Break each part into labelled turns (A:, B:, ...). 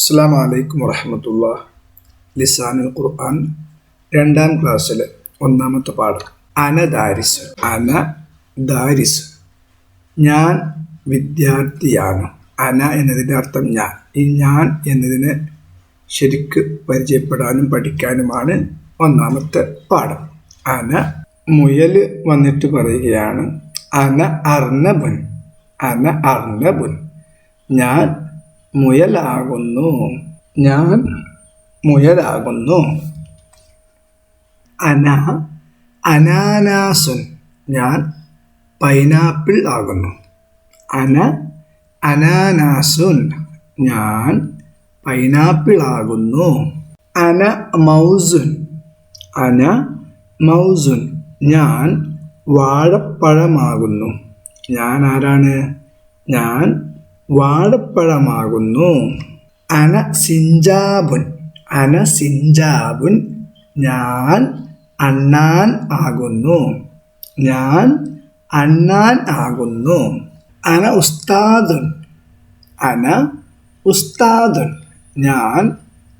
A: അസ്സലാമു അലൈക്കും വറഹ്മത്തുള്ളാഹി. ലിസാനുൽ ഖുർആൻ 2ാം ക്ലാസ്സിലെ 1ാമത്തെ പാഠം. അന ദാരിസ്. അന ദാരിസ്, ഞാൻ വിദ്യാർത്ഥിയാണ്. അന എന്നതിൻ്റെ അർത്ഥം ഞാൻ. ഈ ഞാൻ എന്നതിനെ ശരിക്ക് പരിചയപ്പെടാനും പഠിക്കാനുമാണ് 1ാമത്തെ പാഠം. അന മുയൽ വന്നിട്ട് പറയുകയാണ് അന അർണബുൻ. അന അർണബുൻ, ഞാൻ മുയലാകുന്നു. ഞാൻ മുയലാകുന്നു. അന അനാനാസുൻ, ഞാൻ പൈനാപ്പിൾ ആകുന്നു. അന അനാനാസുൻ, ഞാൻ പൈനാപ്പിൾ ആകുന്നു. അന മൗസുൻ. അന മൗസുൻ, ഞാൻ വാഴപ്പഴമാകുന്നു. ഞാൻ ആരാണ്? ഞാൻ വാഴപ്പഴമാകുന്നു. അന സിഞ്ചാബുൻ. അന സിഞ്ചാബുൻ, ഞാൻ അണ്ണാൻ ആകുന്നു. ഞാൻ അണ്ണാൻ ആകുന്നു. അന ഉസ്താദുൻ. അന ഉസ്താദുൻ, ഞാൻ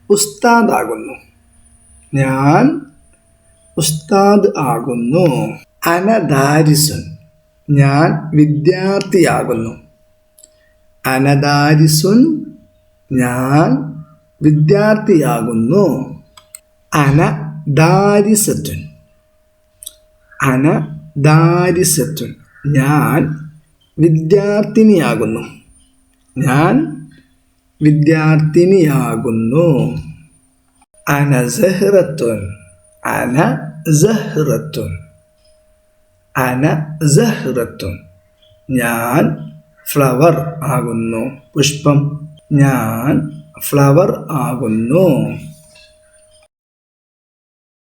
A: ഉസ്താദാകുന്നു. ഞാൻ ഉസ്താദ് ആകുന്നു. അന ദാരിസുൻ, ഞാൻ വിദ്യാർത്ഥിയാകുന്നു. അന ദാരിസുൻ, ഞാൻ വിദ്യാർത്ഥിയാകുന്നു. അന ദാരിസത്തുൻ. അന ദാരിസത്തുൻ, ഞാൻ വിദ്യാർത്ഥിനിയാകുന്നു. ഞാൻ വിദ്യാർത്ഥിനിയാകുന്നു. അന സഹ്റത്തുൻ. അന സഹ്റത്തുൻ. അന സഹ്റത്തുൻ, ഞാൻ ഫ്ലവർ ആകുന്നു. പുഷ്പം. ഞാൻ ഫ്ലവർ ആകുന്നു.